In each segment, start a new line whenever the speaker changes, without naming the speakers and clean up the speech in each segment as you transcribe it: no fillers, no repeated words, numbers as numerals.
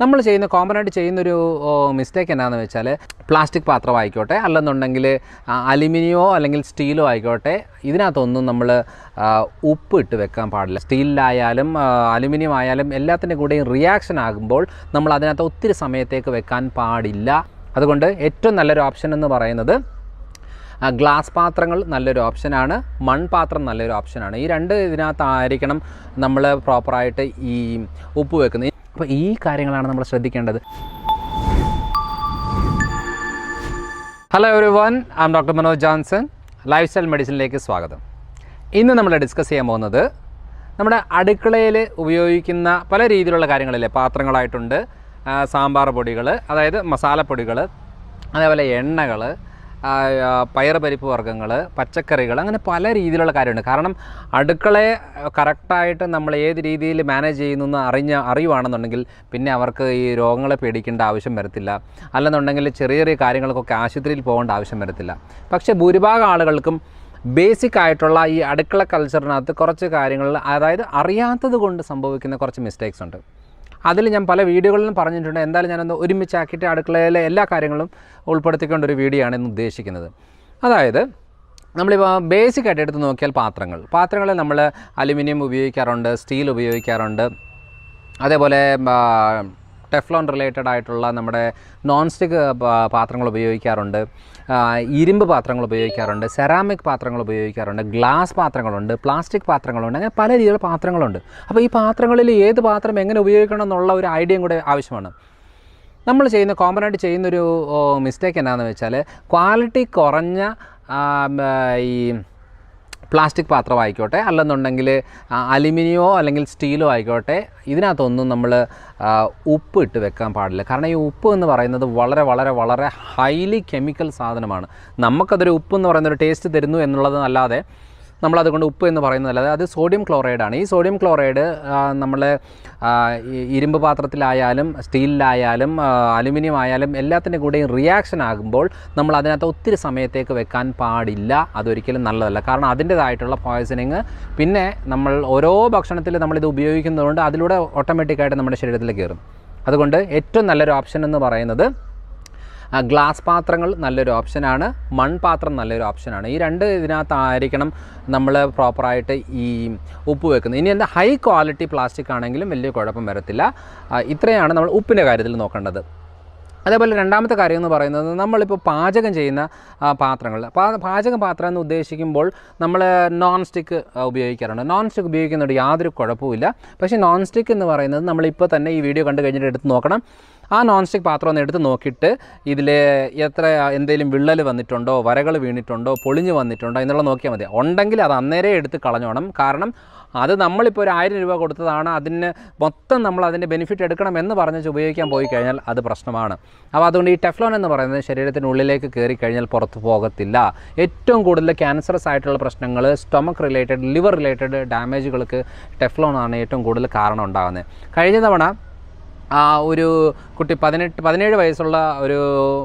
നമ്മൾ ചെയ്യുന്ന കോമൺ ആയിട്ട് ചെയ്യുന്നൊരു മിസ്റ്റേക്ക് എന്താണെന്ന് വെച്ചാൽ പ്ലാസ്റ്റിക് പാത്രമായിക്കോട്ടെ അല്ലെന്നുണ്ടെങ്കിൽ അലുമിനിയമോ അല്ലെങ്കിൽ സ്റ്റീലോ ആയിക്കോട്ടെ ഇതിനകത്തൊന്നും നമ്മൾ ഉപ്പ് ഇട്ട് വെക്കാൻ പാടില്ല. സ്റ്റീലിലായാലും അലുമിനിയം ആയാലും എല്ലാത്തിൻ്റെ കൂടെയും റിയാക്ഷൻ ആകുമ്പോൾ നമ്മൾ അതിനകത്ത് ഒത്തിരി സമയത്തേക്ക് വെക്കാൻ പാടില്ല. അതുകൊണ്ട് ഏറ്റവും നല്ലൊരു ഓപ്ഷൻ എന്ന് പറയുന്നത് ഗ്ലാസ് പാത്രങ്ങൾ നല്ലൊരു ഓപ്ഷനാണ്, മൺപാത്രം നല്ലൊരു ഓപ്ഷനാണ്. ഈ രണ്ട് ഇതിനകത്തായിരിക്കണം നമ്മൾ പ്രോപ്പറായിട്ട് ഈ ഉപ്പ് വെക്കുന്നത്. അപ്പോൾ ഈ കാര്യങ്ങളാണ് നമ്മൾ ശ്രദ്ധിക്കേണ്ടത്. Hello everyone, I am doctor Manoj Johnson, lifestyle മെഡിസിനിലേക്ക് സ്വാഗതം. ഇന്ന് നമ്മൾ ഡിസ്കസ് ചെയ്യാൻ പോകുന്നത് നമ്മുടെ അടുക്കളയിൽ ഉപയോഗിക്കുന്ന പല രീതിയിലുള്ള കാര്യങ്ങളില്ലേ, പാത്രങ്ങളായിട്ടുണ്ട്, സാമ്പാർ പൊടികൾ, അതായത് മസാലപ്പൊടികൾ, അതേപോലെ എണ്ണകൾ, പയർ പരിപ്പ് വർഗ്ഗങ്ങൾ, പച്ചക്കറികൾ, അങ്ങനെ പല രീതിയിലുള്ള കാര്യമുണ്ട്. കാരണം അടുക്കളയെ കറക്റ്റായിട്ട് നമ്മൾ ഏത് രീതിയിൽ മാനേജ് ചെയ്യുന്നു എന്ന് അറിയുവാണെന്നുണ്ടെങ്കിൽ പിന്നെ അവർക്ക് ഈ രോഗങ്ങളെ പേടിക്കേണ്ട ആവശ്യം വരത്തില്ല. അല്ലെന്നുണ്ടെങ്കിൽ ചെറിയ ചെറിയ കാര്യങ്ങൾക്കൊക്കെ ആശുപത്രിയിൽ പോകേണ്ട ആവശ്യം വരത്തില്ല. പക്ഷേ ഭൂരിഭാഗം ആളുകൾക്കും ബേസിക് ആയിട്ടുള്ള ഈ അടുക്കള കൾച്ചറിനകത്ത് കുറച്ച് കാര്യങ്ങൾ, അതായത് അറിയാത്തത് കൊണ്ട് സംഭവിക്കുന്ന കുറച്ച് മിസ്റ്റേക്സ് ഉണ്ട്. അതിൽ ഞാൻ പല വീഡിയോകളിലും പറഞ്ഞിട്ടുണ്ട്. എന്തായാലും ഞാനൊന്ന് ഒരുമിച്ചാക്കിയിട്ട് അടുക്കളയിലെ എല്ലാ കാര്യങ്ങളും ഉൾപ്പെടുത്തിക്കൊണ്ട ഒരു വീഡിയോ ആണ് ഇന്ന് ഉദ്ദേശിക്കുന്നത്. അതായത് നമ്മളിപ്പോൾ ബേസിക്കായിട്ട് എടുത്ത് നോക്കിയാൽ പാത്രങ്ങളിൽ നമ്മൾ അലുമിനിയം ഉപയോഗിക്കാറുണ്ട്, സ്റ്റീൽ ഉപയോഗിക്കാറുണ്ട്, അതേപോലെ ടെഫ്ലോൺ റിലേറ്റഡ് ആയിട്ടുള്ള നമ്മുടെ നോൺ സ്റ്റിക്ക് പാത്രങ്ങൾ ഉപയോഗിക്കാറുണ്ട്, ഇരുമ്പ് പാത്രങ്ങൾ ഉപയോഗിക്കാറുണ്ട്, സെറാമിക് പാത്രങ്ങൾ ഉപയോഗിക്കാറുണ്ട്, ഗ്ലാസ് പാത്രങ്ങളുണ്ട്, പ്ലാസ്റ്റിക് പാത്രങ്ങളുണ്ട്, അങ്ങനെ പല രീതിയിലുള്ള പാത്രങ്ങളുണ്ട്. അപ്പോൾ ഈ പാത്രങ്ങളിൽ ഏത് പാത്രം എങ്ങനെ ഉപയോഗിക്കണം എന്നുള്ള ഒരു ഐഡിയയും കൂടെ ആവശ്യമാണ്. നമ്മൾ കോമൺ ആയിട്ട് ചെയ്യുന്നൊരു മിസ്റ്റേക്ക് എന്താണെന്ന് വെച്ചാൽ ക്വാളിറ്റി കുറഞ്ഞ ഈ പ്ലാസ്റ്റിക് പാത്രമായിക്കോട്ടെ അല്ലെന്നുണ്ടെങ്കിൽ അലുമിനിയമോ അല്ലെങ്കിൽ സ്റ്റീലോ ആയിക്കോട്ടെ ഇതിനകത്തൊന്നും നമ്മൾ ഉപ്പ് ഇട്ട് വെക്കാൻ പാടില്ല. കാരണം ഈ ഉപ്പ് എന്ന് പറയുന്നത് വളരെ വളരെ വളരെ ഹൈലി കെമിക്കൽ സാധനമാണ്. നമുക്കതൊരു ഉപ്പ് എന്ന് പറയുന്നൊരു ടേസ്റ്റ് തരുന്നു എന്നുള്ളതല്ലാതെ നമ്മളതുകൊണ്ട് ഉപ്പ് എന്ന് പറയുന്നതല്ലാതെ അത് സോഡിയം ക്ലോറൈഡാണ്. ഈ സോഡിയം ക്ലോറൈഡ് നമ്മൾ ഇരുമ്പ് പാത്രത്തിലായാലും സ്റ്റീലിലായാലും അലുമിനിയം ആയാലും എല്ലാത്തിൻ്റെ കൂടെയും റിയാക്ഷൻ ആകുമ്പോൾ നമ്മൾ അതിനകത്ത് ഒത്തിരി സമയത്തേക്ക് വെക്കാൻ പാടില്ല. അതൊരിക്കലും നല്ലതല്ല. കാരണം അതിൻ്റേതായിട്ടുള്ള പോയ്സണിങ് പിന്നെ നമ്മൾ ഓരോ ഭക്ഷണത്തിൽ നമ്മളിത് ഉപയോഗിക്കുന്നതുകൊണ്ട് അതിലൂടെ ഓട്ടോമാറ്റിക്കായിട്ട് നമ്മുടെ ശരീരത്തിൽ കയറും. അതുകൊണ്ട് ഏറ്റവും നല്ലൊരു ഓപ്ഷൻ എന്ന് പറയുന്നത് ഗ്ലാസ് പാത്രങ്ങൾ നല്ലൊരു ഓപ്ഷനാണ്, മൺപാത്രം നല്ലൊരു ഓപ്ഷനാണ്. ഈ രണ്ട് ഇതിനകത്തായിരിക്കണം നമ്മൾ പ്രോപ്പറായിട്ട് ഈ ഉപ്പ് വെക്കുന്നത്. ഇനി എന്താ ഹൈ ക്വാളിറ്റി പ്ലാസ്റ്റിക് ആണെങ്കിലും വലിയ കുഴപ്പം വരത്തില്ല. ഇത്രയാണ് നമ്മൾ ഉപ്പിൻ്റെ കാര്യത്തിൽ നോക്കേണ്ടത്. അതേപോലെ രണ്ടാമത്തെ കാര്യം എന്ന് പറയുന്നത് നമ്മളിപ്പോൾ പാചകം ചെയ്യുന്ന പാത്രങ്ങൾ, പാചകം എന്ന് ഉദ്ദേശിക്കുമ്പോൾ നമ്മൾ നോൺ സ്റ്റിക്ക് ഉപയോഗിക്കാറുണ്ട്. നോൺ സ്റ്റിക്ക് ഉപയോഗിക്കുന്നതുകൊണ്ട് യാതൊരു കുഴപ്പമില്ല. പക്ഷേ നോൺ സ്റ്റിക്ക് എന്ന് പറയുന്നത് നമ്മളിപ്പോൾ തന്നെ ഈ വീഡിയോ കണ്ടു കഴിഞ്ഞിട്ട് എടുത്ത് നോക്കണം. ആ നോൺ സ്റ്റിക്ക് പാത്രം ഒന്ന് എടുത്ത് നോക്കിയിട്ട് ഇതിൽ എന്തെങ്കിലും വിള്ളൽ വന്നിട്ടുണ്ടോ, വരകൾ വീണിട്ടുണ്ടോ, പൊളിഞ്ഞ് വന്നിട്ടുണ്ടോ എന്നുള്ളത് നോക്കിയാൽ മതി. ഉണ്ടെങ്കിൽ അത് അന്നേരം എടുത്ത് കളഞ്ഞോണം. കാരണം അത് നമ്മളിപ്പോൾ ഒരു 1000 രൂപ കൊടുത്തതാണ്, അതിന് മൊത്തം നമ്മൾ അതിൻ്റെ ബെനിഫിറ്റ് എടുക്കണം എന്ന് പറഞ്ഞ് ഉപയോഗിക്കാൻ പോയി കഴിഞ്ഞാൽ അത് പ്രശ്നമാണ്. അപ്പോൾ അതുകൊണ്ട് ഈ ടെഫ്ലോൺ എന്ന് പറയുന്നത് ശരീരത്തിനുള്ളിലേക്ക് കയറി കഴിഞ്ഞാൽ പുറത്ത് പോകത്തില്ല. ഏറ്റവും കൂടുതൽ ക്യാൻസറസ് ആയിട്ടുള്ള പ്രശ്നങ്ങൾ, സ്റ്റൊമക്ക് റിലേറ്റഡ്, ലിവർ റിലേറ്റഡ് ഡാമേജുകൾക്ക് ടെഫ്ലോൺ ആണ് ഏറ്റവും കൂടുതൽ കാരണം ഉണ്ടാകുന്നത്. കഴിഞ്ഞ തവണ ഒരു കുട്ടി 17 വയസ്സുള്ള ഒരു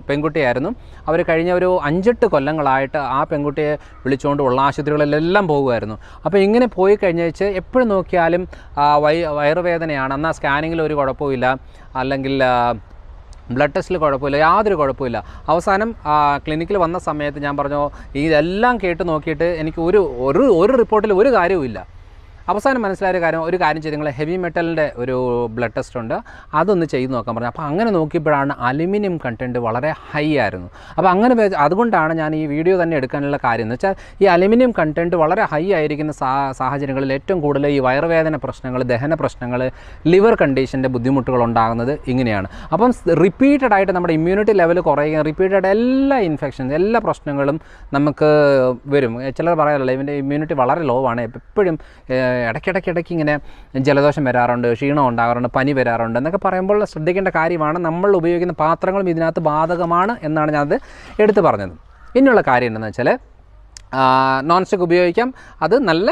പെൺകുട്ടിയായിരുന്നു. അവർ കഴിഞ്ഞ ഒരു 5-8 കൊല്ലങ്ങളായിട്ട് ആ പെൺകുട്ടിയെ വിളിച്ചുകൊണ്ട് ഉള്ള ആശുപത്രികളിലെല്ലാം പോകുമായിരുന്നു. അപ്പോൾ ഇങ്ങനെ പോയി കഴിഞ്ഞാൽ എപ്പോഴും നോക്കിയാലും വയറുവേദനയാണ്. എന്നാൽ സ്കാനിങ്ങിൽ ഒരു കുഴപ്പമില്ല, അല്ലെങ്കിൽ ബ്ലഡ് ടെസ്റ്റിൽ കുഴപ്പമില്ല, യാതൊരു കുഴപ്പമില്ല. അവസാനം ക്ലിനിക്കിൽ വന്ന സമയത്ത് ഞാൻ പറഞ്ഞു, ഇതെല്ലാം കേട്ട് നോക്കിയിട്ട് എനിക്ക് ഒരു റിപ്പോർട്ടിൽ ഒരു കാര്യവുമില്ല. അവസാനം മനസ്സിലായ ഒരു കാര്യം ചെയ്ത് നിങ്ങൾ ഹെവി മെറ്റലിൻ്റെ ഒരു ബ്ലഡ് ടെസ്റ്റ് ഉണ്ട്, അതൊന്ന് ചെയ്ത് നോക്കാൻ പറഞ്ഞു. അപ്പോൾ അങ്ങനെ നോക്കിയപ്പോഴാണ് അലുമിനിയം കണ്ടൻറ്റ് വളരെ ഹൈ ആയിരുന്നു. അപ്പോൾ അതുകൊണ്ടാണ് ഞാൻ ഈ വീഡിയോ തന്നെ എടുക്കാനുള്ള കാര്യം എന്ന് വെച്ചാൽ ഈ അലുമിനിയം കണ്ടൻറ്റ് വളരെ ഹൈ ആയിരിക്കുന്ന സാഹചര്യങ്ങളിൽ ഏറ്റവും കൂടുതൽ ഈ വയറുവേദന പ്രശ്നങ്ങൾ, ദഹന പ്രശ്നങ്ങൾ, ലിവർ കണ്ടീഷൻ്റെ ബുദ്ധിമുട്ടുകൾ ഉണ്ടാകുന്നത് ഇങ്ങനെയാണ്. അപ്പം റിപ്പീറ്റഡ് ആയിട്ട് നമ്മുടെ ഇമ്മ്യൂണിറ്റി ലെവൽ കുറയുകയും റിപ്പീറ്റഡ് എല്ലാ ഇൻഫെക്ഷൻസ്, എല്ലാ പ്രശ്നങ്ങളും നമുക്ക് വരും. ചിലർ പറയാറില്ല ഇവൻ്റെ ഇമ്മ്യൂണിറ്റി വളരെ ലോ ആണ്, എപ്പോഴും ഇടയ്ക്കിടയ്ക്ക് ഇങ്ങനെ ജലദോഷം വരാറുണ്ട്, ക്ഷീണം ഉണ്ടാകാറുണ്ട്, പനി വരാറുണ്ട് എന്നൊക്കെ പറയുമ്പോൾ ശ്രദ്ധിക്കേണ്ട കാര്യമാണ്. നമ്മൾ ഉപയോഗിക്കുന്ന പാത്രങ്ങളും ഇതിനകത്ത് ബാധകമാണ് എന്നാണ് ഞാനത് എടുത്തു പറഞ്ഞത്. ഇനിയുള്ള കാര്യം എന്താണെന്ന് വെച്ചാൽ നോൺ സ്റ്റിക്ക് ഉപയോഗിക്കാം, അത് നല്ല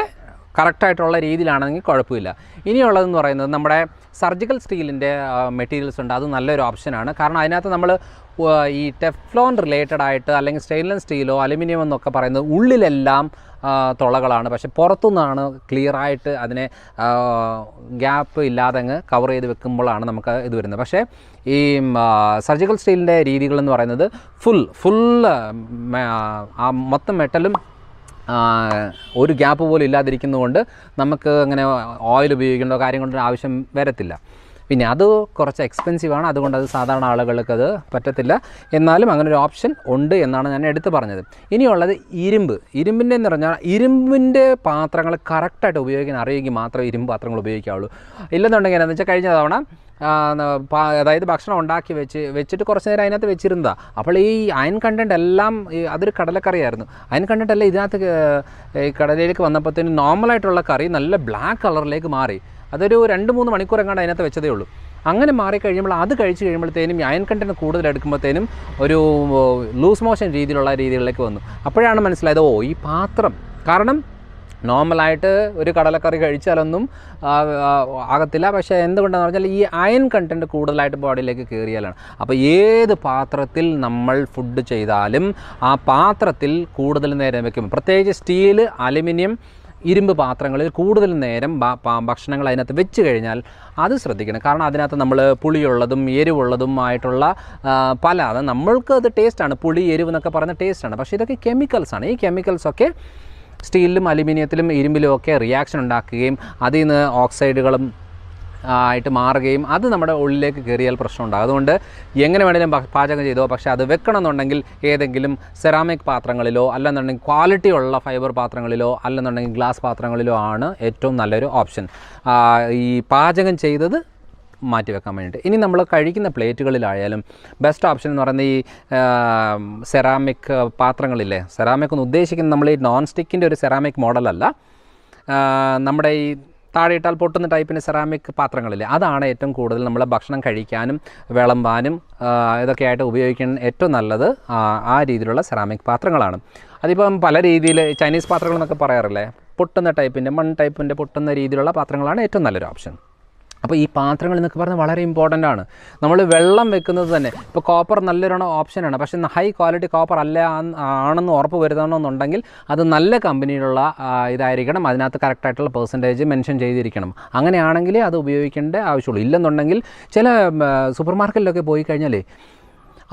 കറക്റ്റായിട്ടുള്ള രീതിയിലാണെങ്കിൽ കുഴപ്പമില്ല. ഇനിയുള്ളതെന്ന് പറയുന്നത് നമ്മുടെ സർജിക്കൽ സ്റ്റീലിൻ്റെ മെറ്റീരിയൽസ് ഉണ്ട്. അത് നല്ലൊരു ഓപ്ഷനാണ്. കാരണം അതിനകത്ത് നമ്മൾ ഈ ടെഫ്ലോൺ റിലേറ്റഡ് ആയിട്ട് അല്ലെങ്കിൽ സ്റ്റെയിൻലെസ് സ്റ്റീലോ അലുമിനിയം എന്നൊക്കെ പറയുന്നത് ഉള്ളിലെല്ലാം തുളകളാണ്, പക്ഷേ പുറത്തുനിന്നാണ് ക്ലിയറായിട്ട് അതിനെ ഗ്യാപ്പ് ഇല്ലാതെ അങ്ങ് കവർ ചെയ്ത് വെക്കുമ്പോഴാണ് നമുക്ക് ഇത് വരുന്നത്. പക്ഷേ ഈ സർജിക്കൽ സ്റ്റീലിൻ്റെ രീതികളെന്ന് പറയുന്നത് ഫുൾ മൊത്തം മെറ്റലും ഒരു ഗ്യാപ്പ് പോലും ഇല്ലാതിരിക്കുന്നതുകൊണ്ട് നമുക്ക് അങ്ങനെ ഓയിൽ ഉപയോഗിക്കേണ്ട കാര്യം കൊണ്ട് ആവശ്യം വരത്തില്ല. പിന്നെ അത് കുറച്ച് എക്സ്പെൻസീവാണ്, അതുകൊണ്ട് അത് സാധാരണ ആളുകൾക്ക് അത് പറ്റത്തില്ല. എന്നാലും അങ്ങനെ ഒരു ഓപ്ഷൻ ഉണ്ട് എന്നാണ് ഞാൻ എടുത്തു പറഞ്ഞത്. ഇനിയുള്ളത് ഇരുമ്പിൻ്റെ എന്ന് പറഞ്ഞാൽ ഇരുമ്പിൻ്റെ പാത്രങ്ങൾ കറക്റ്റായിട്ട് ഉപയോഗിക്കാൻ അറിയെങ്കിൽ മാത്രമേ ഇരുമ്പ് പാത്രങ്ങൾ ഉപയോഗിക്കാവുള്ളൂ. ഇല്ലെന്നുണ്ടെങ്കിൽ എന്താണെന്ന് വെച്ചാൽ കഴിഞ്ഞ തവണ അതായത് ഭക്ഷണം ഉണ്ടാക്കി വെച്ചിട്ട് കുറച്ച് നേരം അതിനകത്ത് വെച്ചിരുന്നതാണ്. അപ്പോൾ ഈ അയൺ കണ്ടൻറ്റ് എല്ലാം അതൊരു കടലക്കറിയായിരുന്നു. അയൺ കണ്ടൻറ്റ് എല്ലാം ഇതിനകത്ത് ഈ കടലയിലേക്ക് വന്നപ്പോഴത്തേനും നോർമലായിട്ടുള്ള കറി നല്ല ബ്ലാക്ക് കളറിലേക്ക് മാറി. അതൊരു 2-3 മണിക്കൂർ എങ്ങാണ്ട് അതിനകത്ത് വെച്ചതേ ഉള്ളൂ. അങ്ങനെ മാറിക്കഴിയുമ്പോൾ അത് കഴിച്ച് കഴിയുമ്പോഴത്തേനും അയൺ കണ്ടൻറ്റ് കൂടുതൽ എടുക്കുമ്പോഴത്തേനും ഒരു ലൂസ് മോഷൻ രീതികളിലേക്ക് വന്നു. അപ്പോഴാണ് മനസ്സിലായത് ഈ പാത്രം, കാരണം നോർമലായിട്ട് ഒരു കടലക്കറി കഴിച്ചാലൊന്നും ആകത്തില്ല. പക്ഷേ എന്തുകൊണ്ടാണെന്ന് പറഞ്ഞാൽ ഈ അയൺ കണ്ടൻറ്റ് കൂടുതലായിട്ട് ബോഡിയിലേക്ക് കയറിയാലാണ്. അപ്പോൾ ഏത് പാത്രത്തിൽ നമ്മൾ ഫുഡ് ചെയ്താലും ആ പാത്രത്തിൽ കൂടുതൽ നേരം വയ്ക്കും. പ്രത്യേകിച്ച് സ്റ്റീൽ, അലുമിനിയം, ഇരുമ്പ് പാത്രങ്ങളിൽ കൂടുതൽ നേരം ഭക്ഷണങ്ങൾ അതിനകത്ത് വെച്ച് കഴിഞ്ഞാൽ അത് ശ്രദ്ധിക്കണം. കാരണം അതിനകത്ത് നമ്മൾ പുളിയുള്ളതും എരിവുള്ളതും ആയിട്ടുള്ള അത് നമ്മൾക്ക് അത് ടേസ്റ്റാണ്. പുളി, എരിവ് എന്നൊക്കെ പറയുന്ന ടേസ്റ്റാണ്. പക്ഷേ ഇതൊക്കെ കെമിക്കൽസാണ്. ഈ കെമിക്കൽസൊക്കെ സ്റ്റീലിലും അലുമിനിയത്തിലും ഇരുമ്പിലും ഒക്കെ റിയാക്ഷൻ ഉണ്ടാക്കുകയും അതിൽ നിന്ന് ഓക്സൈഡുകളും ആയിട്ട് മാറുകയും അത് നമ്മുടെ ഉള്ളിലേക്ക് കയറിയാൽ പ്രശ്നമുണ്ടാകും. അതുകൊണ്ട് എങ്ങനെ വേണമെങ്കിലും പാചകം ചെയ്തോ, പക്ഷേ അത് വെക്കണമെന്നുണ്ടെങ്കിൽ ഏതെങ്കിലും സെറാമിക് പാത്രങ്ങളിലോ അല്ലെന്നുണ്ടെങ്കിൽ ക്വാളിറ്റി ഉള്ള ഫൈബർ പാത്രങ്ങളിലോ അല്ലെന്നുണ്ടെങ്കിൽ ഗ്ലാസ് പാത്രങ്ങളിലോ ആണ് ഏറ്റവും നല്ലൊരു ഓപ്ഷൻ ഈ പാചകം ചെയ്തത് മാറ്റി വെക്കാൻ വേണ്ടിയിട്ട്. ഇനി നമ്മൾ കഴിക്കുന്ന പ്ലേറ്റുകളിലായാലും ബെസ്റ്റ് ഓപ്ഷൻ എന്ന് പറയുന്നത് ഈ സെറാമിക് പാത്രങ്ങളില്ലേ. സെറാമിക് എന്ന് ഉദ്ദേശിക്കുന്നത് നമ്മൾ ഈ നോൺ സ്റ്റിക്കിൻ്റെ ഒരു സെറാമിക് മോഡലല്ല, നമ്മുടെ ഈ താഴെ ഇട്ടാൽ പൊട്ടുന്ന ടൈപ്പിൻ്റെ സെറാമിക് പാത്രങ്ങളില്ലേ, അതാണ് ഏറ്റവും കൂടുതൽ നമ്മൾ ഭക്ഷണം കഴിക്കാനും വിളമ്പാനും ഇതൊക്കെ ആയിട്ട് ഉപയോഗിക്കാൻ ഏറ്റവും നല്ലത് ആ രീതിയിലുള്ള സെറാമിക് പാത്രങ്ങളാണ്. അതിപ്പം പല രീതിയിൽ ചൈനീസ് പാത്രങ്ങൾ എന്നൊക്കെ പറയാറില്ലേ, പൊട്ടുന്ന ടൈപ്പിൻ്റെ മൺ ടൈപ്പിൻ്റെ പൊട്ടുന്ന രീതിയിലുള്ള പാത്രങ്ങളാണ് ഏറ്റവും നല്ലൊരു ഓപ്ഷൻ. അപ്പോൾ ഈ പാത്രങ്ങൾ എന്നൊക്കെ പറഞ്ഞാൽ വളരെ ഇമ്പോർട്ടൻ്റ് ആണ്. നമ്മൾ വെള്ളം വെക്കുന്നത് തന്നെ ഇപ്പോൾ കോപ്പർ നല്ലൊരു ഓപ്ഷനാണ്. പക്ഷേ ഹൈ ക്വാളിറ്റി കോപ്പർ ആണെന്ന് ഉറപ്പ് വരുത്തണമെന്നുണ്ടെങ്കിൽ അത് നല്ല കമ്പനിയിലുള്ള ഇതായിരിക്കണം. അതിനകത്ത് കറക്റ്റായിട്ടുള്ള പെർസെൻറ്റേജ് മെൻഷൻ ചെയ്തിരിക്കണം. അങ്ങനെയാണെങ്കിലേ അത് ഉപയോഗിക്കേണ്ട ആവശ്യമുള്ളൂ. ഇല്ലെന്നുണ്ടെങ്കിൽ ചില സൂപ്പർ മാർക്കറ്റിലൊക്കെ പോയി കഴിഞ്ഞാൽ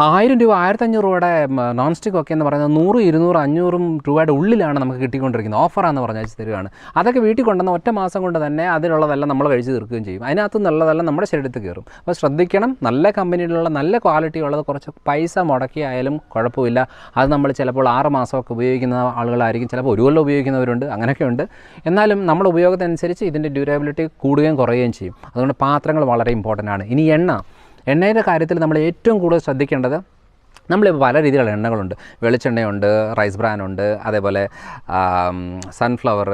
1000 രൂപ 1500 രൂപയുടെ നോൺ സ്റ്റിക്ക് ഒക്കെ എന്ന് പറയുന്നത് 100, 200, 500 രൂപയുടെ ഉള്ളിലാണ് നമുക്ക് കിട്ടിക്കൊണ്ടിരിക്കുന്നത്. ഓഫറാണെന്ന് പറഞ്ഞാൽ തരികയാണ്. അതൊക്കെ വീട്ടിൽ കൊണ്ടുവന്ന ഒറ്റ മാസം കൊണ്ട് തന്നെ അതിലുള്ളതെല്ലാം നമ്മൾ കഴിച്ച് തീർക്കുകയും ചെയ്യും. അതിനകത്ത് നല്ലതെല്ലാം നമ്മുടെ ശരീരത്തിൽ കയറും. അപ്പോൾ ശ്രദ്ധിക്കണം, നല്ല കമ്പനിയിലുള്ള നല്ല ക്വാളിറ്റി ഉള്ളത് കുറച്ച് പൈസ മുടക്കിയായാലും കുഴപ്പമില്ല. അത് നമ്മൾ ചിലപ്പോൾ 6 മാസമൊക്കെ ഉപയോഗിക്കുന്ന ആളുകളായിരിക്കും, ചിലപ്പോൾ 1 കൊല്ലം ഉപയോഗിക്കുന്നവരുണ്ട്, അങ്ങനെയൊക്കെ ഉണ്ട്. എന്നാലും നമ്മുടെ ഉപയോഗത്തിനനുസരിച്ച് ഇതിൻ്റെ ഡ്യൂറബിലിറ്റി കൂടുകയും കുറയുകയും ചെയ്യും. അതുകൊണ്ട് പാത്രങ്ങൾ വളരെ ഇമ്പോർട്ടൻ്റ് ആണ്. ഇനി എണ്ണയുടെ കാര്യത്തിൽ നമ്മൾ ഏറ്റവും കൂടുതൽ ശ്രദ്ധിക്കേണ്ടത്, നമ്മളിപ്പോൾ പല രീതിയിലുള്ള എണ്ണകളുണ്ട്. വെളിച്ചെണ്ണയുണ്ട്, റൈസ് ബ്രാൻ ഉണ്ട്, അതേപോലെ സൺഫ്ലവർ,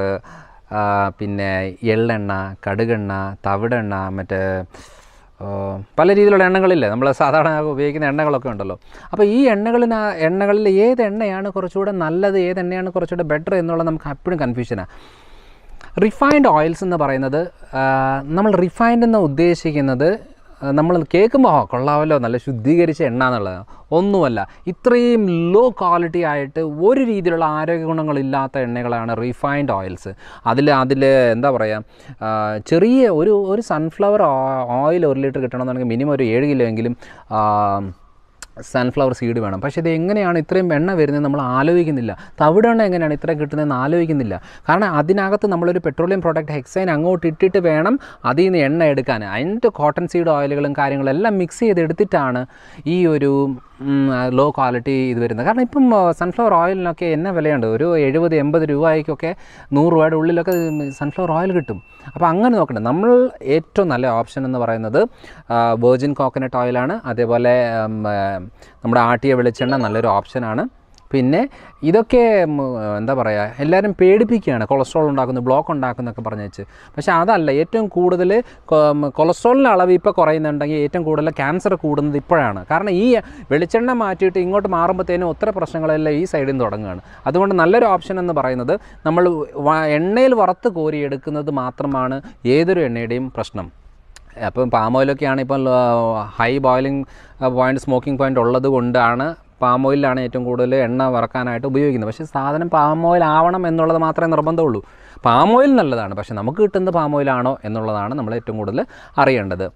പിന്നെ എള്ളെണ്ണ, കടുകെണ്ണ, തവിടെണ്ണ, മറ്റേ പല രീതിയിലുള്ള എണ്ണകളില്ലേ, നമ്മൾ സാധാരണ ഉപയോഗിക്കുന്ന എണ്ണകളൊക്കെ ഉണ്ടല്ലോ. അപ്പോൾ ഈ എണ്ണകളിൽ ഏത് എണ്ണയാണ് കുറച്ചുകൂടെ നല്ലത്, ഏത് എണ്ണയാണ് കുറച്ചുകൂടെ ബെറ്റർ എന്നുള്ളത് നമുക്ക് എപ്പോഴും കൺഫ്യൂഷനാണ്. റിഫൈൻഡ് ഓയിൽസ് എന്ന് പറയുന്നത്, നമ്മൾ റിഫൈൻഡ് എന്ന് ഉദ്ദേശിക്കുന്നത് നമ്മൾ കേൾക്കുമ്പോൾ കൊള്ളാമല്ലോ നല്ല ശുദ്ധീകരിച്ച എണ്ണ എന്നുള്ളത് ഒന്നുമല്ല. ഇത്രയും ലോ ക്വാളിറ്റി ആയിട്ട് ഒരു രീതിയിലുള്ള ആരോഗ്യ ഗുണങ്ങളില്ലാത്ത എണ്ണകളാണ് റിഫൈൻഡ് ഓയിൽസ്. അതിൽ എന്താ പറയുക, ചെറിയ ഒരു സൺഫ്ലവർ ഓയിൽ 1 ലിറ്റർ കിട്ടണമെന്നുണ്ടെങ്കിൽ മിനിമം ഒരു 7 കിലോ എങ്കിലും സൺഫ്ലവർ സീഡ് വേണം. പക്ഷേ ഇത് എങ്ങനെയാണ് ഇത്രയും എണ്ണ വരുന്നത് നമ്മൾ ആലോചിക്കുന്നില്ല. തവിടെണ്ണ എങ്ങനെയാണ് ഇത്ര കിട്ടുന്നതെന്ന് ആലോചിക്കുന്നില്ല. കാരണം അതിനകത്ത് നമ്മളൊരു പെട്രോളിയം പ്രോഡക്റ്റ് ഹെക്സൈൻ അങ്ങോട്ട് ഇട്ടിട്ട് വേണം അതിൽ നിന്ന് എണ്ണ എടുക്കാൻ. അതിൻ്റെ കോട്ടൺ സീഡ് ഓയിലുകളും കാര്യങ്ങളും എല്ലാം മിക്സ് ചെയ്തെടുത്തിട്ടാണ് ഈ ഒരു ലോ ക്വാളിറ്റി ഇത് വരുന്നത്. കാരണം ഇപ്പം സൺഫ്ലവർ ഓയിലിനൊക്കെ എന്നാ വിലയുണ്ട്, ഒരു 70-80 രൂപയ്ക്കൊക്കെ 100 രൂപയുടെ ഉള്ളിലൊക്കെ സൺഫ്ലവർ ഓയിൽ കിട്ടും. അപ്പോൾ അങ്ങനെ നോക്കണ്ട. നമ്മൾ ഏറ്റവും നല്ല ഓപ്ഷൻ എന്ന് പറയുന്നത് വെർജിൻ കോക്കനട്ട് ഓയിലാണ്. അതേപോലെ നമ്മുടെ ആട്ടിയ വെളിച്ചെണ്ണ നല്ലൊരു ഓപ്ഷനാണ്. പിന്നെ ഇതൊക്കെ എന്താ പറയുക, എല്ലാവരും പേടിപ്പിക്കുകയാണ്, കൊളസ്ട്രോൾ ഉണ്ടാക്കുന്നു, ബ്ലോക്ക് ഉണ്ടാക്കുന്നൊക്കെ പറഞ്ഞ് വെച്ച്. പക്ഷേ അതല്ല, ഏറ്റവും കൂടുതൽ കൊളസ്ട്രോളിൻ്റെ അളവ് ഇപ്പോൾ കുറയുന്നുണ്ടെങ്കിൽ ഏറ്റവും കൂടുതൽ ക്യാൻസർ കൂടുന്നത് ഇപ്പോഴാണ്. കാരണം ഈ വെളിച്ചെണ്ണ മാറ്റിയിട്ട് ഇങ്ങോട്ട് മാറുമ്പോഴത്തേനും ഒത്തിരി പ്രശ്നങ്ങളെല്ലാം ഈ സൈഡിൽ നിന്ന് തുടങ്ങുകയാണ്. അതുകൊണ്ട് നല്ലൊരു ഓപ്ഷൻ എന്ന് പറയുന്നത് നമ്മൾ എണ്ണയിൽ വറുത്ത് കോരിയെടുക്കുന്നത് മാത്രമാണ് ഏതൊരു എണ്ണയുടെയും പ്രശ്നം. അപ്പം പാം ഓയിലൊക്കെയാണ് ഇപ്പം high boiling point, smoking point ഉള്ളത് കൊണ്ടാണ് പാം ഓയിലാണ് ഏറ്റവും കൂടുതൽ എണ്ണ വറക്കാനായിട്ട് ഉപയോഗിക്കുന്നത്. പക്ഷേ സാധനം പാം ഓയിൽ ആവണം എന്നുള്ളത് മാത്രമേ നിർബന്ധമുള്ളൂ. പാം ഓയിൽ നല്ലതാണ്, പക്ഷേ നമുക്ക് കിട്ടുന്നത് പാം ഓയിലാണോ എന്നുള്ളതാണ് നമ്മൾ ഏറ്റവും കൂടുതൽ അറിയേണ്ടത്.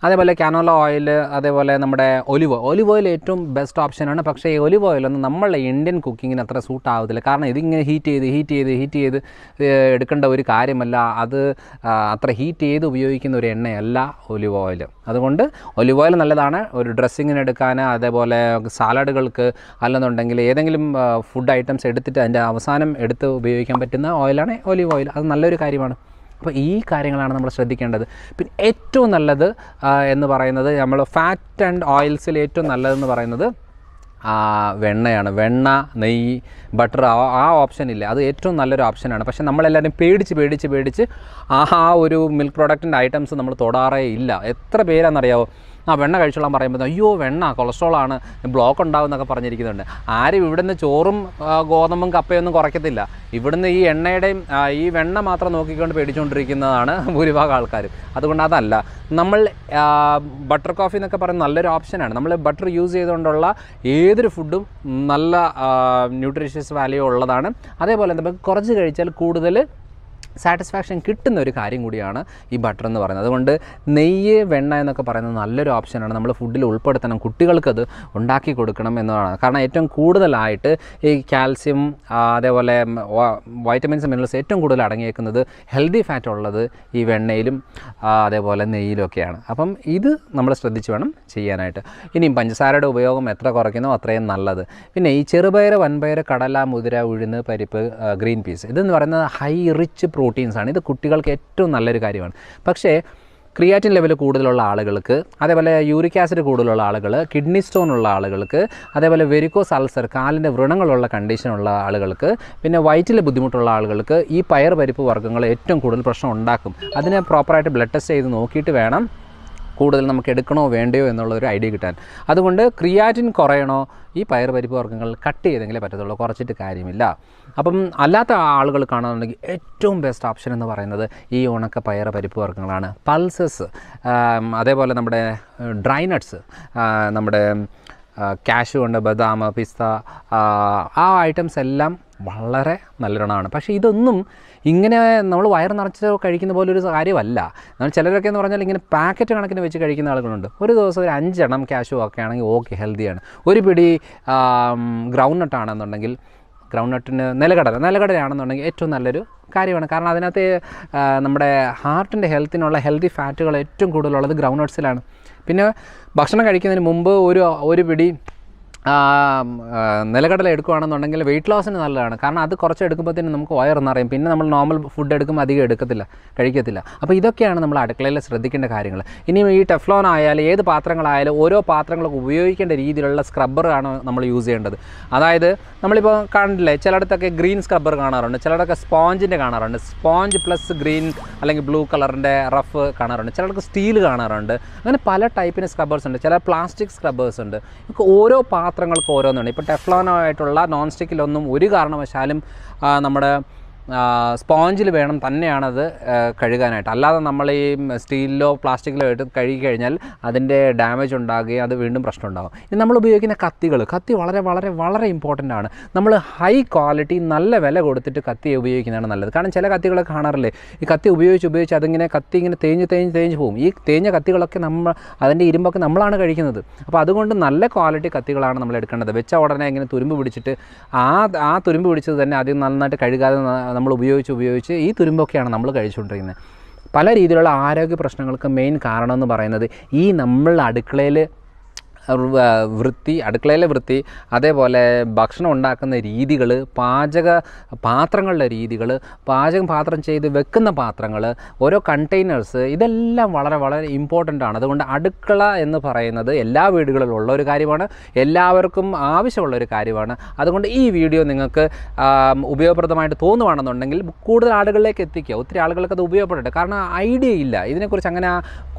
അതേപോലെ കാനോല ഓയിൽ, അതേപോലെ നമ്മുടെ ഒലിവ് ഓയിൽ ഏറ്റവും ബെസ്റ്റ് ഓപ്ഷനാണ്. പക്ഷേ ഈ ഒലിവ് ഓയിലൊന്നും നമ്മളുടെ ഇന്ത്യൻ കുക്കിങ്ങിന് അത്ര സൂട്ട് ആവത്തില്ല. കാരണം ഇതിങ്ങനെ ഹീറ്റ് ചെയ്ത് എടുക്കേണ്ട ഒരു കാര്യമല്ല. അത് അത്ര ഹീറ്റ് ചെയ്ത് ഉപയോഗിക്കുന്ന ഒരു എണ്ണയല്ല ഒലിവ് ഓയിൽ. അതുകൊണ്ട് ഒലിവ് ഓയിൽ നല്ലതാണ് ഒരു ഡ്രസ്സിങ്ങിന് എടുക്കാൻ, അതേപോലെ സാലഡുകൾക്ക്, അല്ലെന്നുണ്ടെങ്കിൽ ഏതെങ്കിലും ഫുഡ് ഐറ്റംസ് എടുത്തിട്ട് അതിൻ്റെ അവസാനം എടുത്ത് ഉപയോഗിക്കാൻ പറ്റുന്ന ഓയിലാണ് ഒലിവ് ഓയിൽ. അത് നല്ലൊരു കാര്യമാണ്. അപ്പോൾ ഈ കാര്യങ്ങളാണ് നമ്മൾ ശ്രദ്ധിക്കേണ്ടത്. പിന്നെ ഏറ്റവും നല്ലത് എന്ന് പറയുന്നത്, നമ്മൾ ഫാറ്റ് ആൻഡ് ഓയിൽസിൽ ഏറ്റവും നല്ലതെന്ന് പറയുന്നത് വെണ്ണയാണ്. വെണ്ണ, നെയ്യ്, ബട്ടർ, ആ ഓപ്ഷൻ ഇല്ല, അത് ഏറ്റവും നല്ലൊരു ഓപ്ഷനാണ്. പക്ഷേ നമ്മളെല്ലാവരും പേടിച്ച് ആ ഒരു മിൽക്ക് പ്രോഡക്റ്റിൻ്റെ ഐറ്റംസ് നമ്മൾ തൊടാറേ ഇല്ല. എത്ര പേരാണെന്നറിയാമോ വെണ്ണ കഴിച്ചോളാൻ പറയുമ്പോൾ അയ്യോ വെണ്ണ കൊളസ്ട്രോളാണ്, ബ്ലോക്ക് ഉണ്ടാവും എന്നൊക്കെ പറഞ്ഞിരിക്കുന്നുണ്ട്. ആരും ഇവിടുന്ന് ചോറും ഗോതമ്പും കപ്പയൊന്നും കുറയ്ക്കത്തില്ല. ഇവിടുന്ന് ഈ എണ്ണയുടെയും ഈ വെണ്ണ മാത്രം നോക്കിക്കൊണ്ട് പേടിച്ചുകൊണ്ടിരിക്കുന്നതാണ് ഭൂരിഭാഗം ആൾക്കാരും. അതുകൊണ്ട് അതല്ല, നമ്മൾ ബട്ടർ കോഫി എന്നൊക്കെ പറയുന്നത് നല്ലൊരു ഓപ്ഷനാണ്. നമ്മൾ ബട്ടർ യൂസ് ചെയ്തുകൊണ്ടുള്ള ഏതൊരു ഫുഡും നല്ല ന്യൂട്രീഷ്യസ് വാല്യൂ ഉള്ളതാണ്. അതേപോലെ നമുക്ക് കുറച്ച് കഴിച്ചാൽ കൂടുതൽ സാറ്റിസ്ഫാക്ഷൻ കിട്ടുന്ന ഒരു കാര്യം കൂടിയാണ് ഈ ബട്ടർ എന്ന് പറയുന്നത്. അതുകൊണ്ട് നെയ്യ്, വെണ്ണ എന്നൊക്കെ പറയുന്നത് നല്ലൊരു ഓപ്ഷനാണ്. നമ്മൾ ഫുഡിൽ ഉൾപ്പെടുത്തണം, കുട്ടികൾക്കത് ഉണ്ടാക്കി കൊടുക്കണം എന്നതാണ്. കാരണം ഏറ്റവും കൂടുതലായിട്ട് ഈ കാൽസ്യം, അതേപോലെ വൈറ്റമിൻസ്, മിനറൽസ് ഏറ്റവും കൂടുതൽ അടങ്ങിയേക്കുന്നത്, ഹെൽത്തി ഫാറ്റ് ഉള്ളത് ഈ വെണ്ണയിലും അതേപോലെ നെയ്യിലൊക്കെയാണ്. അപ്പം ഇത് നമ്മൾ ശ്രദ്ധിച്ച് വേണം ചെയ്യാനായിട്ട്. ഇനിയും പഞ്ചസാരയുടെ ഉപയോഗം എത്ര കുറയ്ക്കുന്നോ അത്രയും നല്ലത്. പിന്നെ ഈ ചെറുപയർ, വൻപയർ, കടല, മുതിര, ഉഴുന്ന്, പരിപ്പ്, ഗ്രീൻ പീസ്, ഇതെന്ന് പറയുന്നത് ഹൈ റിച്ച് പ്രോട്ടീൻസാണ്. ഇത് കുട്ടികൾക്ക് ഏറ്റവും നല്ലൊരു കാര്യമാണ്. പക്ഷേ ക്രിയാറ്റിൻ ലെവൽ കൂടുതലുള്ള ആളുകൾക്ക്, അതേപോലെ യൂറിക് ആസിഡ് കൂടുതലുള്ള ആളുകൾ, കിഡ്നി സ്റ്റോൺ ഉള്ള ആളുകൾക്ക്, അതേപോലെ വെരിക്കോസ് അൾസർ, കാലിൻ്റെ വ്രണങ്ങളുള്ള കണ്ടീഷനുള്ള ആളുകൾക്ക്, പിന്നെ വയറ്റിൽ ബുദ്ധിമുട്ടുള്ള ആളുകൾക്ക് ഈ പയർ, പരിപ്പ് വർഗ്ഗങ്ങൾ ഏറ്റവും കൂടുതൽ പ്രശ്നം ഉണ്ടാക്കും. അതിനെ പ്രോപ്പറായിട്ട് ബ്ലഡ് ടെസ്റ്റ് ചെയ്ത് നോക്കിയിട്ട് വേണം കൂടുതൽ നമുക്ക് എടുക്കണോ വേണ്ടയോ എന്നുള്ളൊരു ഐഡിയ കിട്ടാൻ. അതുകൊണ്ട് ക്രിയാറ്റിൻ കുറയണോ, ഈ പയർ, പരിപ്പ് വർഗ്ഗങ്ങൾ കട്ട് ചെയ്തെങ്കിലേ പറ്റത്തുള്ളൂ, കുറച്ചിട്ട് കാര്യമില്ല. അപ്പം അല്ലാത്ത ആളുകൾ കാണുന്നുണ്ടെങ്കിൽ ഏറ്റവും ബെസ്റ്റ് ഓപ്ഷൻ എന്ന് പറയുന്നത് ഈ ഉണക്ക പയർ, പരിപ്പ് വർഗ്ഗങ്ങളാണ്. പൾസസ്, അതേപോലെ നമ്മുടെ ഡ്രൈ നട്ട്സ്, നമ്മുടെ കാഷ്യൂ ഉണ്ട്, ബദാം, പിസ്ത, ആ ഐറ്റംസ് എല്ലാം വളരെ നല്ലൊരെണ്ണമാണ്. പക്ഷേ ഇതൊന്നും ഇങ്ങനെ നമ്മൾ വയറ് നിറച്ച് കഴിക്കുന്ന പോലെ ഒരു കാര്യമല്ല. നമ്മൾ ചിലരൊക്കെ എന്ന് പറഞ്ഞാൽ ഇങ്ങനെ പാക്കറ്റ് കണക്കിന് വെച്ച് കഴിക്കുന്ന ആളുകളുണ്ട്. ഒരു ദിവസം ഒരു 5 എണ്ണം കാഷ്യൂ ഒക്കെ ആണെങ്കിൽ ഓക്കെ, ഹെൽത്തിയാണ്. ഒരു പിടി ഗ്രൗണ്ട് നട്ടാണെന്നുണ്ടെങ്കിൽ, ഗ്രൗണ്ട് നട്ടിന് നിലക്കടലയാണെന്നുണ്ടെങ്കിൽ ഏറ്റവും നല്ലൊരു കാര്യമാണ്. കാരണം അതിനകത്ത് നമ്മുടെ ഹാർട്ടിൻ്റെ ഹെൽത്തിനുള്ള ഹെൽത്തി ഫാറ്റുകൾ ഏറ്റവും കൂടുതലുള്ളത് ഗ്രൗണ്ട് നട്ട്സിലാണ്. പിന്നെ ഭക്ഷണം കഴിക്കുന്നതിന് മുമ്പ് ഒരു പിടി നിലക്കടല എടുക്കുകയാണെന്നുണ്ടെങ്കിൽ വെയിറ്റ് ലോസിന് നല്ലതാണ്. കാരണം അത് കുറച്ച് എടുക്കുമ്പോഴത്തേനും നമുക്ക് വയറെന്നറിയും. പിന്നെ നമ്മൾ നോർമൽ ഫുഡ് എടുക്കുമ്പോൾ അധികം കഴിക്കത്തില്ല. അപ്പോൾ ഇതൊക്കെയാണ് നമ്മൾ അടുക്കളയിൽ ശ്രദ്ധിക്കേണ്ട കാര്യങ്ങൾ. ഇനിയും ഈ ടെഫ്ലോൺ ആയാലും ഏത് പാത്രങ്ങളായാലും ഓരോ പാത്രങ്ങൾക്ക് ഉപയോഗിക്കേണ്ട രീതിയിലുള്ള സ്ക്രബ്ബറാണ് നമ്മൾ യൂസ് ചെയ്യേണ്ടത്. അതായത് നമ്മളിപ്പോൾ കണ്ടില്ലേ, ചിലയിടത്തൊക്കെ ഗ്രീൻ സ്ക്രബ്ബർ കാണാറുണ്ട്, ചിലയിടത്തൊക്കെ സ്പോഞ്ചിൻ്റെ കാണാറുണ്ട്, സ്പോഞ്ച് പ്ലസ് ഗ്രീൻ അല്ലെങ്കിൽ ബ്ലൂ കളറിൻ്റെ റഫ് കാണാറുണ്ട്, ചിലർക്ക് സ്റ്റീൽ കാണാറുണ്ട്. അങ്ങനെ പല ടൈപ്പിന് സ്ക്രബ്ബേഴ്സ് ഉണ്ട്. ചില പ്ലാസ്റ്റിക് സ്ക്രബ്ബേഴ്സ് ഉണ്ട്. ഓരോ പാത്രങ്ങൾക്ക് ഓരോന്നുണ്ട്. ഇപ്പോൾ ടെഫ്ലോണായിട്ടുള്ള നോൺ സ്റ്റിക്കിലൊന്നും ഒരു കാരണവശാലും നമ്മുടെ സ്പോഞ്ചിൽ വേണം തന്നെയാണത് കഴുകാനായിട്ട്. അല്ലാതെ നമ്മൾ ഈ സ്റ്റീലിലോ പ്ലാസ്റ്റിക്കിലോ ആയിട്ട് കഴുകി കഴിഞ്ഞാൽ അതിൻ്റെ ഡാമേജ് ഉണ്ടാകുകയും അത് വീണ്ടും പ്രശ്നം ഉണ്ടാകും. ഇനി നമ്മൾ ഉപയോഗിക്കുന്ന കത്തി വളരെ വളരെ വളരെ ഇമ്പോർട്ടൻ്റ് ആണ്. നമ്മൾ ഹൈ ക്വാളിറ്റി നല്ല വില കൊടുത്തിട്ട് കത്തി ഉപയോഗിക്കുന്നതാണ് നല്ലത്. കാരണം ചില കത്തികളൊക്കെ കാണാറില്ലേ, ഈ കത്തി ഉപയോഗിച്ച് അതിങ്ങനെ കത്തി ഇങ്ങനെ തേഞ്ഞ് പോകും. ഈ തേഞ്ഞ കത്തികളൊക്കെ അതിൻ്റെ ഇരുമ്പൊക്കെ നമ്മളാണ് കഴിക്കുന്നത്. അപ്പോൾ അതുകൊണ്ട് നല്ല ക്വാളിറ്റി കത്തികളാണ് നമ്മൾ എടുക്കേണ്ടത്. വെച്ച ഉടനെ ഇങ്ങനെ തുരുമ്പ് പിടിച്ചിട്ട് ആ തുരുമ്പ് പിടിച്ചത് തന്നെ ആദ്യം നന്നായിട്ട് കഴുകാതെ നമ്മൾ ഉപയോഗിച്ച് ഈ തുരുമ്പൊക്കെയാണ് നമ്മൾ കഴിച്ചുകൊണ്ടിരിക്കുന്നത്. പല രീതിയിലുള്ള ആരോഗ്യ പ്രശ്നങ്ങൾക്ക് മെയിൻ കാരണം എന്ന് പറയുന്നത് ഈ നമ്മൾ അടുക്കളയിൽ വൃത്തി, അടുക്കളയിലെ വൃത്തി, അതേപോലെ ഭക്ഷണം ഉണ്ടാക്കുന്ന രീതികൾ, പാത്രങ്ങളുടെ രീതികൾ, പാത്രം ചെയ്ത് വെക്കുന്ന പാത്രങ്ങൾ, ഓരോ കണ്ടെയ്നേഴ്സ്, ഇതെല്ലാം വളരെ വളരെ ഇമ്പോർട്ടൻ്റ് ആണ്. അതുകൊണ്ട് അടുക്കള എന്ന് പറയുന്നത് എല്ലാ വീടുകളിലും ഉള്ള ഒരു കാര്യമാണ്, എല്ലാവർക്കും ആവശ്യമുള്ളൊരു കാര്യമാണ്. അതുകൊണ്ട് ഈ വീഡിയോ നിങ്ങൾക്ക് ഉപയോഗപ്രദമായിട്ട് തോന്നുവാണെന്നുണ്ടെങ്കിൽ കൂടുതൽ ആളുകളിലേക്ക് എത്തിക്കുക. ഒത്തിരി ആളുകൾക്ക് അത് ഉപയോഗപ്പെടട്ടെ. കാരണം ഐഡിയ ഇല്ല, ഇതിനെക്കുറിച്ച് അങ്ങനെ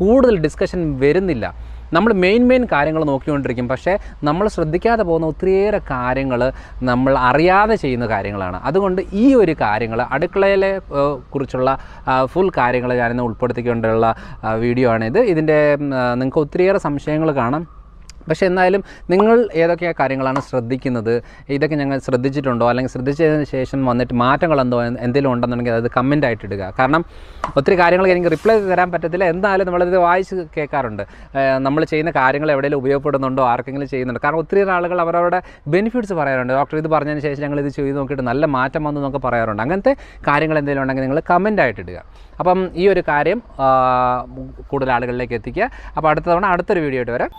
കൂടുതൽ ഡിസ്കഷൻ വരുന്നില്ല. നമ്മൾ മെയിൻ കാര്യങ്ങൾ നോക്കിക്കൊണ്ടിരിക്കും, പക്ഷേ നമ്മൾ ശ്രദ്ധിക്കാതെ പോകുന്ന ഒത്തിരിയേറെ കാര്യങ്ങൾ നമ്മൾ അറിയാതെ ചെയ്യുന്ന കാര്യങ്ങളാണ്. അതുകൊണ്ട് ഈ ഒരു കാര്യങ്ങൾ, അടുക്കളയിലെ കുറിച്ചുള്ള ഫുൾ കാര്യങ്ങൾ ഞാനിന്ന് ഉൾപ്പെടുത്തിക്കൊണ്ടുള്ള വീഡിയോ ആണിത്. ഇതിൻ്റെ നിങ്ങൾക്ക് ഒത്തിരിയേറെ സംശയങ്ങൾ കാണാം. പക്ഷേ എന്നാലും നിങ്ങൾ ഏതൊക്കെ കാര്യങ്ങളാണ് ശ്രദ്ധിക്കുന്നത്, ഇതൊക്കെ ഞങ്ങൾ ശ്രദ്ധിച്ചിട്ടുണ്ടോ, അല്ലെങ്കിൽ ശ്രദ്ധിച്ചതിന് ശേഷം വന്നിട്ട് മാറ്റങ്ങൾ എന്തെങ്കിലും ഉണ്ടെന്നുണ്ടെങ്കിൽ അത് കമൻ്റായിട്ട് ഇടുക. കാരണം ഒത്തിരി കാര്യങ്ങൾ എനിക്ക് റിപ്ലൈ തരാൻ പറ്റത്തില്ല, എന്തായാലും നമ്മളിത് വായിച്ച് കേൾക്കാറുണ്ട്. നമ്മൾ ചെയ്യുന്ന കാര്യങ്ങൾ എവിടെയെങ്കിലും ഉപയോഗപ്പെടുന്നുണ്ടോ, ആർക്കെങ്കിലും ചെയ്യുന്നുണ്ടോ. കാരണം ഒത്തിരി ആളുകൾ അവരവരുടെ ബെനിഫിറ്റ്സ് പറയാറുണ്ട്. ഡോക്ടർ ഇത് പറഞ്ഞതിന് ശേഷം ഞങ്ങൾ ഇത് ചെയ്ത് നോക്കിയിട്ട് നല്ല മാറ്റം വന്നു എന്നൊക്കെ പറയാറുണ്ട്. അങ്ങനത്തെ കാര്യങ്ങൾ എന്തെങ്കിലും ഉണ്ടെങ്കിൽ നിങ്ങൾ കമൻ്റായിട്ട് ഇടുക. അപ്പം ഈ ഒരു കാര്യം കൂടുതൽ ആളുകളിലേക്ക് എത്തിക്കുക. അപ്പോൾ അടുത്ത തവണ അടുത്തൊരു വീഡിയോ ആയിട്ട് വരാം.